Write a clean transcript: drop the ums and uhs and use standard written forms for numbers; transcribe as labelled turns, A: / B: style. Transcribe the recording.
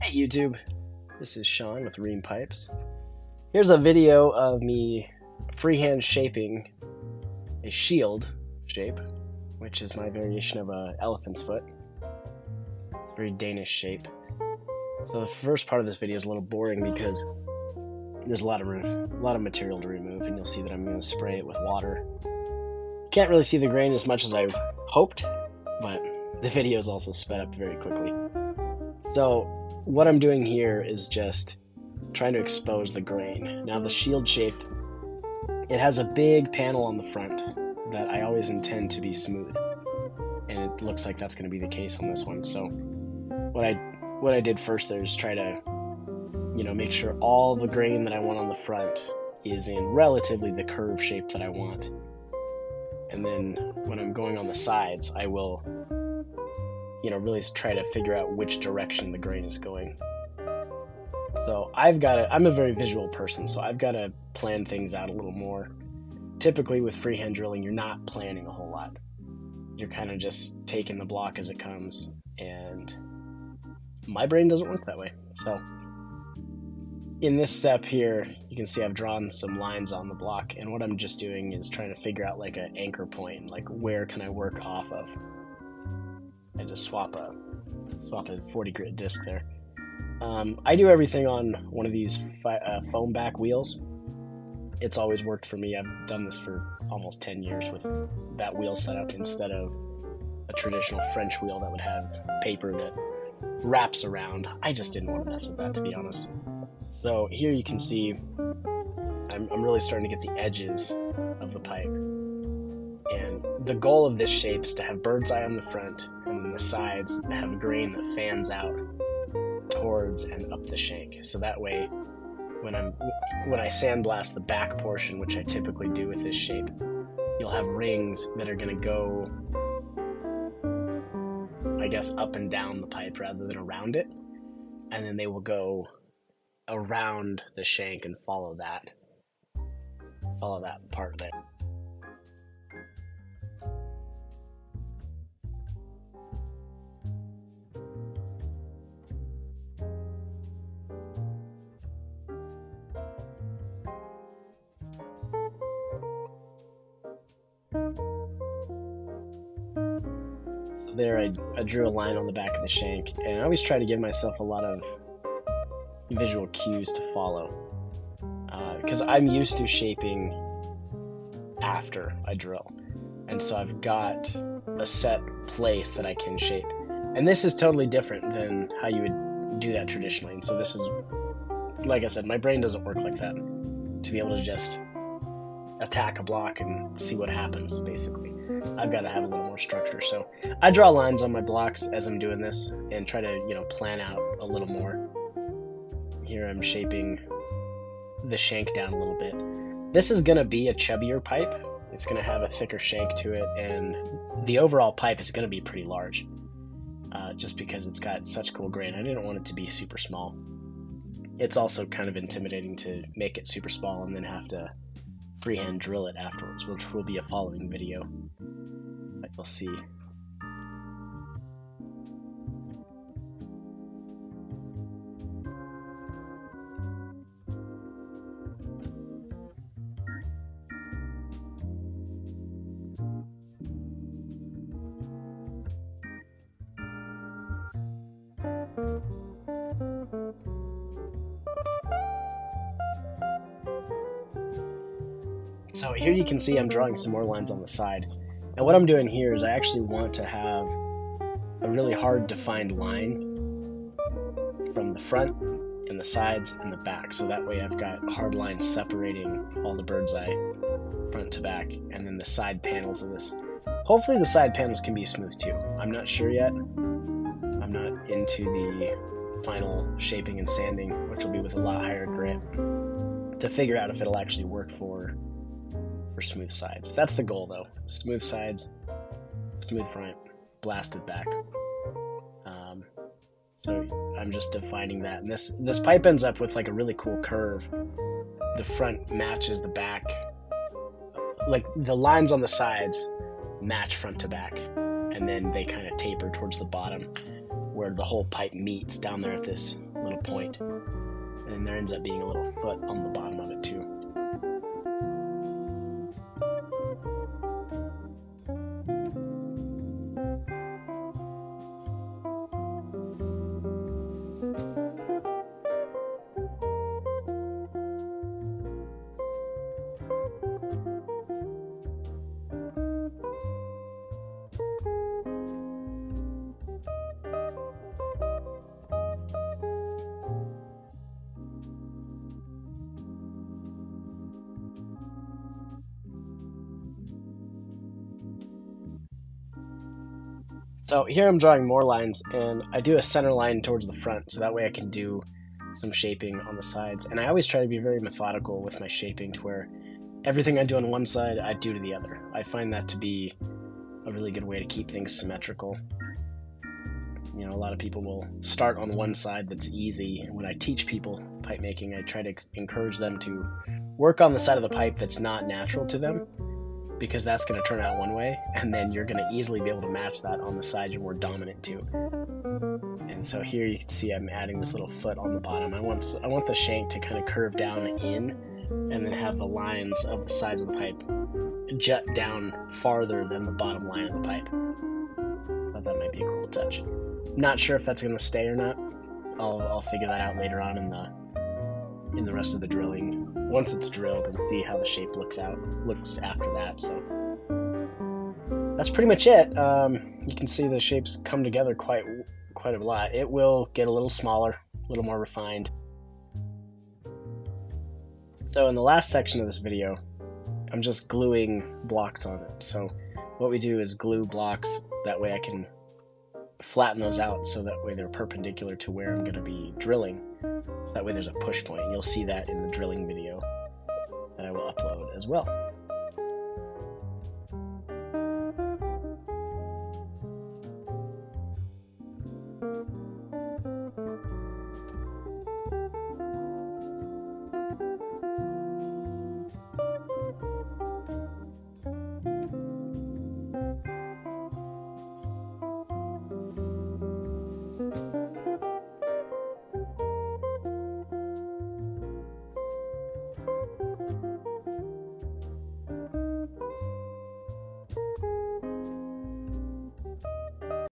A: Hi YouTube, this is Sean with Ream Pipes. Here's a video of me freehand shaping a shield shape, which is my variation of a elephant's foot. It's a very Danish shape. So the first part of this video is a little boring because there's a lot of material to remove, and you'll see that I'm going to spray it with water. Can't really see the grain as much as I hoped, but the video is also sped up very quickly. So what I'm doing here is just trying to expose the grain. Now the shield shape, it has a big panel on the front that I always intend to be smooth, and it looks like that's going to be the case on this one. So what I did first there is try to, make sure all the grain that I want on the front is in relatively the curve shape that I want. And then when I'm going on the sides, I will really try to figure out which direction the grain is going. So I'm a very visual person, so I've got to plan things out a little more. Typically with freehand drilling, you're not planning a whole lot. You're kind of just taking the block as it comes, and my brain doesn't work that way. So in this step here, you can see I've drawn some lines on the block, and what I'm just doing is trying to figure out like an anchor point, like where can I work off of. I just swap a 40 grit disc there. I do everything on one of these foam back wheels. It's always worked for me. I've done this for almost 10 years with that wheel setup instead of a traditional French wheel that would have paper that wraps around. I just didn't want to mess with that, to be honest. So here you can see I'm really starting to get the edges of the pipe. And the goal of this shape is to have bird's eye on the front, and then the sides have a grain that fans out towards and up the shank. So that way, when I sandblast the back portion, which I typically do with this shape, you'll have rings that are going to go, I guess, up and down the pipe rather than around it, and then they will go around the shank and follow that part there. So there I drew a line on the back of the shank, and I always try to give myself a lot of visual cues to follow, because I'm used to shaping after I drill, and so I've got a set place that I can shape, and this is totally different than how you would do that traditionally. And so this is, like I said, my brain doesn't work like that, to be able to just attack a block and see what happens. Basically, I've got to have a little more structure. So I draw lines on my blocks as I'm doing this and try to plan out a little more. Here I'm shaping the shank down a little bit. This is going to be a chubbier pipe. It's going to have a thicker shank to it, and the overall pipe is going to be pretty large, just because it's got such cool grain. I didn't want it to be super small. It's also kind of intimidating to make it super small and then have to freehand drill it afterwards, which will be a following video that you'll see. So here you can see I'm drawing some more lines on the side. And what I'm doing here is I actually want to have a really hard defined line from the front and the sides and the back. So that way I've got hard lines separating all the bird's eye front to back, and then the side panels of this. Hopefully the side panels can be smooth too. I'm not sure yet. I'm not into the final shaping and sanding, which will be with a lot higher grit, to figure out if it'll actually work for smooth sides. That's the goal though. Smooth sides, smooth front, blasted back. So I'm just defining that, and this pipe ends up with like a really cool curve. The front matches the back, like the lines on the sides match front to back, and then they kind of taper towards the bottom, where the whole pipe meets down there at this little point. And then there ends up being a little foot on the bottom of it too. So here I'm drawing more lines, and I do a center line towards the front, so that way I can do some shaping on the sides. And I always try to be very methodical with my shaping, to where everything I do on one side, I do to the other. I find that to be a really good way to keep things symmetrical. You know, a lot of people will start on one side that's easy, and when I teach people pipe making, I try to encourage them to work on the side of the pipe that's not natural to them, because that's going to turn out one way, and then you're going to easily be able to match that on the side you're more dominant to. And so here you can see I'm adding this little foot on the bottom. I want the shank to kind of curve down in, and then have the lines of the sides of the pipe jut down farther than the bottom line of the pipe. I thought that might be a cool touch. Not sure if that's going to stay or not. I'll figure that out later on in the rest of the drilling, once it's drilled, and see how the shape looks after that. So that's pretty much it. You can see the shapes come together quite a lot. It will get a little smaller, a little more refined. So in the last section of this video, I'm just gluing blocks on it. So what we do is glue blocks, that way I can flatten those out, so that way they're perpendicular to where I'm going to be drilling. So that way there's a push point. You'll see that in the drilling video that I will upload as well.